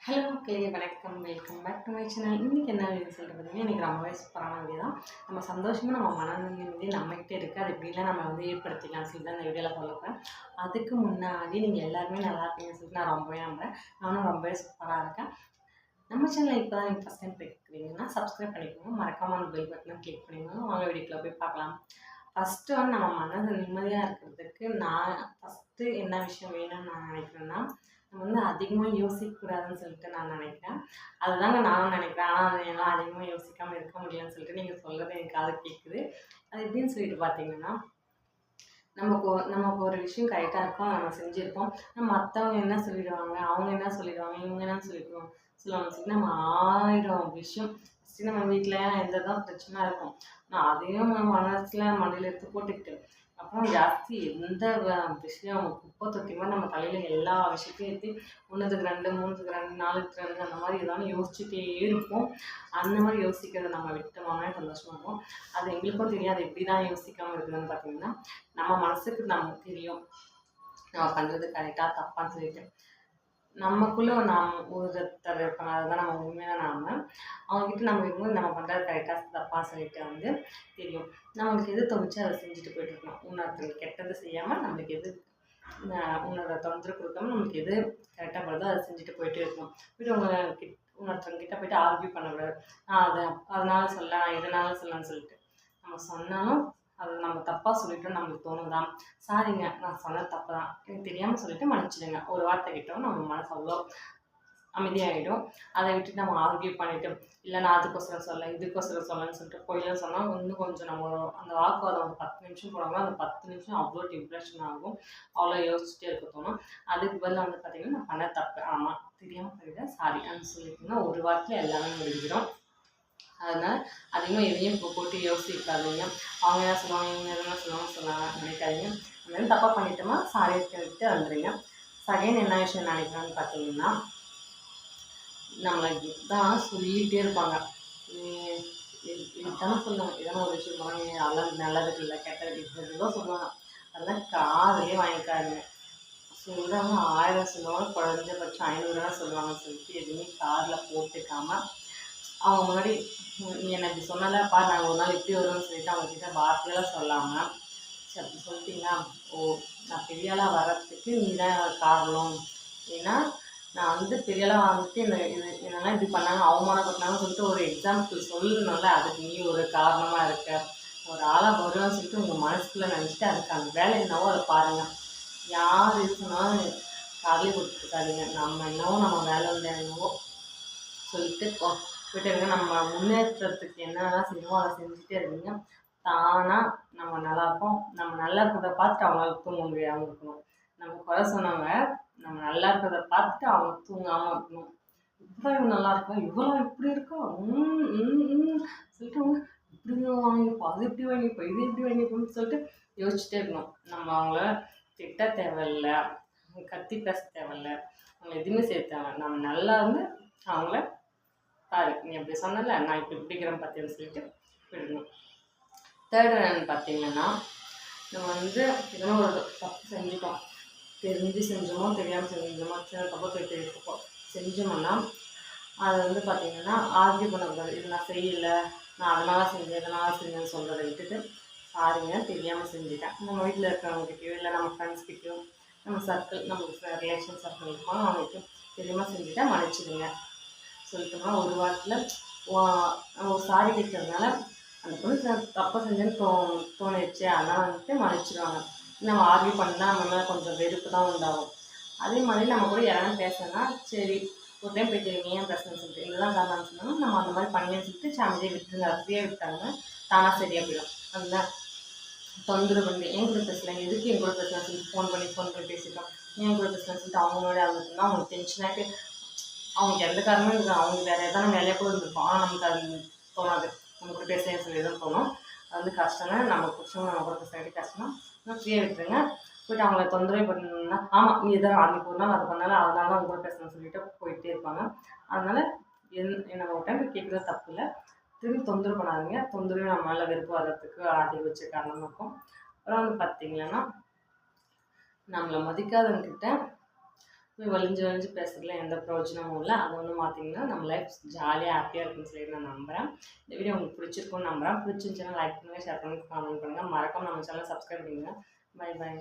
Hello மக்களே, வணக்கம். Welcome back to my channel. இன்றைக்கி என்ன வீடியோ சொல்லிட்டு பார்த்தீங்கன்னா, இன்றைக்கி ரொம்பவே சூப்பரான வீடியோ தான். நம்ம சந்தோஷமாக நம்ம மன நிம்மதி நம்மகிட்ட இருக்குது, அது எப்படிலாம் நம்ம ஏற்படுத்திக்கலாம்னு சொல்லிட்டு அந்த வீடியோவில் சொல்ல போகிறேன். அதுக்கு முன்னாடி நீங்கள் எல்லாருமே நல்லா இருப்பீங்கன்னு சொல்லிட்டு நான் ரொம்பவே நம்புகிறேன். நானும் ரொம்பவே சூப்பராக இருக்கேன். நம்ம சேனலில் இப்போ தான் நீங்கள் ஃபஸ்ட் டைம் போய்க்கிறீங்கன்னா சப்ஸ்கிரைப் பண்ணிக்கோங்க. மறக்காமல் அந்த பெல் பட்டனை கிளிக் பண்ணிக்கோங்க. வாங்க வீடியோக்குள்ளே போய் பார்க்கலாம். ஃபஸ்ட்டு நம்ம மனது நிம்மதியாக இருக்கிறதுக்கு நான் ஃபஸ்ட்டு என்ன விஷயம் வேணும்னு நான் நினைக்கிறேன்னா, நம்ம அதிகமாக யோசிக்கக்கூடாதுன்னு சொல்லிட்டு நான் நினைக்கிறேன். அதுதாங்க நானும் நினைக்கிறேன். ஆனால் அது என்னால் அதிகமாக யோசிக்காமல் இருக்க முடியலன்னு சொல்லிட்டு நீங்கள் சொல்கிறது எனக்கு காது கேட்குது. அது எப்படின்னு சொல்லிட்டு பார்த்தீங்கன்னா, நமக்கு ஒரு விஷயம் கரெக்டாக இருக்கும், நம்ம செஞ்சுருப்போம். மற்றவங்க என்ன சொல்லிடுவாங்க, அவங்க என்ன சொல்லிடுவாங்க, இவங்க என்ன சொல்லுவாங்கன்னு சொல்லி நம்ம 1000 விஷயம் ஃபஸ்ட்டு நம்ம வீட்டில் எந்த தான் பிரச்சனை இருக்கும். நான் அதையும் மண்டையில் எடுத்து போட்டுக்கிட்டு அப்புறம் ஜாஸ்தி எந்த விஷயம் குப்பை தொட்டி மாதிரி நம்ம தலையில் எல்லா விஷயத்தையும் ஏற்றி 1க்கு 2, 3க்கு 2, 4க்கு 2 அந்த மாதிரி ஏதாவது யோசிச்சுட்டே இருப்போம். அந்த மாதிரி யோசிக்கிறத நம்ம விட்டோம்னா சந்தோஷமாக இருக்கும். அது எங்களுக்கும் தெரியாது எப்படி தான் யோசிக்காமல் இருக்குதுன்னு பார்த்தீங்கன்னா, நம்ம மனசுக்கு நமக்கு தெரியும் நம்ம பண்ணுறது கரெக்டாக தப்பான்னு சொல்லிட்டு. நமக்குள்ளே ஒருத்தர் இருப்பாங்க, அதுதான் நம்ம உண்மையான அவங்கக்கிட்ட நம்ம இருக்கும்போது நம்ம பண்ணுறது கரெக்டாக தப்பாக சொல்லிட்டு தெரியும். நம்மளுக்கு எது தோணுச்சோ அதை செஞ்சுட்டு போயிட்டுருக்கணும். இன்னொருத்தருக்கு கெட்டது செய்யாமல் நம்மளுக்கு எது இன்னொரு தொந்தரவு கொடுக்காம நம்மளுக்கு எது கரெக்டாக படுதோ அதை செஞ்சுட்டு போயிட்டே இருக்கணும். இன்னொருத்தவங்கிட்ட போய்ட்டு ஆர்கியூ பண்ணக்கூடாது. நான் அதனால சொல்ல, நான் இதனால சொல்லலான்னு சொல்லிட்டு நம்ம சொன்னாலும் அது நம்ம தப்பாக சொல்லிட்டோம் நம்மளுக்கு தோணுதா, சாரிங்க நான் சொன்னது தப்பு தான், எனக்கு தெரியாமல் சொல்லிட்டு மன்னிச்சிடுங்க, ஒரு வார்த்தை கிட்டோம் நம்ம மனசு அவ்வளோ அமைதியாகிடும். அதை விட்டுட்டு நம்ம ஆர்கியூ பண்ணிவிட்டு இல்லை நான் அதுக்கோசரம் இதுக்கோசரம் சொல்லன்னு சொல்லிட்டு போயிலாம் சொன்னால் இன்னும் கொஞ்சம் நம்ம அந்த வாக்குவாதம் ஒரு 10 நிமிஷம் போனாலும் அந்த 10 நிமிஷம் அவ்வளோ டிப்ரெஷன் ஆகும், அவ்வளோ யோசிச்சுட்டே இருக்க தோணும். அதுக்கு பதிலாக பார்த்தீங்கன்னா நான் பண்ண தப்பு, ஆமாம் தெரியாமல் பண்ணிவிட்டேன் சாரி அப்படின்னு சொல்லிட்டிங்கன்னா ஒரு வாரத்தில் எல்லாமே முடிஞ்சிடும். அதனால் அதிகமாக எதையும் போட்டு யோசிக்காதீங்க. அவங்க என்ன சொல்லுவாங்க, இவங்க எதுனா சொல்லுவாங்க நினைக்காதீங்க. நம்ம தப்பாக பண்ணிட்டோமா சாரி விட்டு வந்துடுங்க. செகண்ட் என்ன விஷயம் நினைக்கிறேன்னு பார்த்தீங்கன்னா, நம்மளை தான் சொல்லிகிட்டே இருப்பாங்க. இதுதானே சொல்லுவாங்க, எதனா ஒரு விஷயம் போனால் அதெல்லாம் நல்லதுக்கு இல்லை கெட்டதுக்கு இப்படிதான் சொல்லுவாங்க. அதெல்லாம் காதலே வாங்கிக்காதுங்க. சொல்கிறவங்க 1000 சொல்லுவாங்க, குறைஞ்சபட்சம் 500 சொல்லுவாங்கன்னு சொல்லிட்டு எதுவுமே காதில் போட்டுக்காமல் அவங்க முன்னாடி நீ என்னை இப்படி சொன்னலப்பா, நாங்கள் ஒரு நாள் இப்படி வருவோம்னு சொல்லிட்டு அவங்கக்கிட்ட வார்த்தையெல்லாம் சொல்லாமல், சரி அப்படி சொல்லிட்டீங்களா, ஓ நான் பெரியாளாக வர்றதுக்கு நீ தான் காரணம், ஏன்னா நான் பெரியாளாக வந்துட்டு என்னெல்லாம் இப்படி பண்ணாங்க அவமானப்பட்டாங்கன்னு சொல்லிட்டு ஒரு எக்ஸாம்பிள் சொல்லணும்ல, அதுக்கு நீ ஒரு காரணமாக இருக்க. ஒரு ஆளாக வருவான்னு சொல்லிட்டு உங்கள் மனசுக்குள்ளே நினச்சிட்டு அதுக்கான வேலை என்னவோ அதை பாருங்கள். யார் இது சொன்னாலும் காதலி கொடுத்துருக்காதீங்க. நம்ம என்னவோ நம்ம வேலை இல்லை என்னவோ சொல்லிட்டு விட்டுருங்க. நம்ம முன்னேற்றத்துக்கு என்னெல்லாம் செய்யணுமோ அதை செஞ்சுட்டே இருக்கீங்க. தானாக நம்ம நல்லாயிருப்போம். நம்ம நல்லா இருக்கிறத பார்த்துட்டு அவங்களால தூங்க முடியாமல் இருக்கணும். நம்ம குறை சொன்னவங்க நம்ம நல்லா இருக்கிறத பார்த்துட்டு அவங்க தூங்காமல் இருக்கணும். இவ்வளோ நல்லா இருக்கா, இவ்வளோ இப்படி இருக்கா, சொல்லிட்டு அவங்க இப்படி வாங்கிப்போம், அது இப்படி வாங்கிப்போம், இது இப்படி வாங்கிப்போம்னு சொல்லிட்டு யோசிச்சுட்டே இருக்கணும். நம்ம அவங்கள திட்ட தேவையில்லை, கத்தி பேச தேவையில்லை, அவங்க எதுவுமே செய்ய தேவை. நம்ம நல்லா இருந்து அவங்கள பாரு நீ அப்படி சொன்னல நான் இப்படி பிடிக்கிறேன் பார்த்தேன்னு சொல்லிட்டு விடணும். தேர்ட் என்னன்னு பார்த்தீங்கன்னா, நம்ம எதனா ஒரு தப்பு செஞ்சுட்டோம், தெரிஞ்சு செஞ்சோமோ தெரியாமல் செஞ்சோமோ, சின்ன தப்போ தெரிஞ்சுப்போ செஞ்சோம்னா அதை பார்த்தீங்கன்னா ஆர்கியூ பண்ணக்கூடாது. இது நான் செய்யலை, நான் அதனால் செஞ்சேன் இதனால் செஞ்சேன்னு சொல்கிறத விட்டுட்டு சாரிங்க தெரியாமல் செஞ்சுட்டேன், நம்ம வீட்டில் இருக்கிறவங்ககிட்டயோ இல்லை நம்ம ஃப்ரெண்ட்ஸ்கிட்டையோ நம்ம சர்க்கிள் நம்ம ரிலேஷன் சர்க்கிள் இருப்போம் அவங்களுக்கு தெரியாமல் செஞ்சுட்டேன் மன்னிச்சிடுங்க சொல்லிட்டோம்னா ஒரு வாரத்தில் ஒரு சாரி கேட்கறதுனால அந்த பொண்ணு தப்பாக செஞ்சேன்னு தோணிடுச்சு, அதனால் மன்னிச்சிடுவாங்க. நம்ம ஆர்கியூ பண்ணால் நம்ம மேலே கொஞ்சம் வெறுப்பு தான் உண்டாகும். அதே மாதிரி நம்ம கூட யாரும் பேசணும்னா சரி ஒரு டைம் போய்ட்டு ஏன் பேசணும்னு சொல்லிட்டு இதுதான் காரணம்னு சொன்னாலும் நம்ம அந்த மாதிரி பண்ணின்னு சொல்லிட்டு சாமியை விட்டுருங்க. அப்படியே விட்டாங்க தானாக சரியாக போயிடும். அதுதான் தொந்தரவு பண்ணி என் கூட பேசலாம், எதுக்கு என் கூட பேசலாம் சொல்லிட்டு ஃபோன் பண்ணி பேசிட்டோம், என் கூட பேசலாம்னு சொல்லிட்டு அவங்களோட அவங்க அவங்களுக்கு டென்ஷனாகிட்டு அவங்களுக்கு எந்த காரணமும் இருக்குது, அவங்க வேறு எதாவது வேலையாக கூட இருந்திருப்போம். ஆனால் நமக்கு அது தோணாது, நம்ம கூட பேச சொல்லி தான் தோணும். அது கஷ்டம் தான், நம்ம பிடிச்சவங்க நம்ம கூட பேசுறது கஷ்டம். இன்னும் ஃப்ரீயாக விட்டுருங்க. போய்ட்டு அவங்கள தொந்தரவு பண்ணணும்னா ஆமாம் நீ எதாவது அன்றைக்கி ஒரு நாள் அது பண்ணாலும் அதனால தான் அவங்க கூட பேசணும்னு சொல்லிட்டு போயிட்டே இருப்பாங்க. அதனால் நம்ம ஒரு டைம் கேட்குறது தப்பு இல்லை, திரும்பி தொந்தரவு பண்ணாதீங்க. தொந்தரவு நம்ம மேலே வெறுப்பு வர்றதுக்கு அதிகபட்ச காரணமாக இருக்கும். அப்புறம் பார்த்தீங்கன்னா, நம்மளை மதிக்காதவங்கிட்ட போய் வலிஞ்சு வலிஞ்சு பேசுறதுல எந்த பிரயோஜனமும் இல்லை. அது ஒன்று மாற்றிங்கன்னா நம்ம லைஃப் ஜாலியாக ஹாப்பியாக இருக்குன்னு சொல்லி நான் நம்புகிறேன். இந்த வீடியோ உங்களுக்கு பிடிச்சிருக்கும்னு நம்புகிறேன். பிடிச்சிருந்துச்சுன்னா லைக் பண்ணுங்கள், ஷேர் பண்ணுங்கள், கமெண்ட் பண்ணுங்கள். மறக்காம நம்ம சேனலை சப்ஸ்கிரைப் பண்ணுங்கள். Bye by.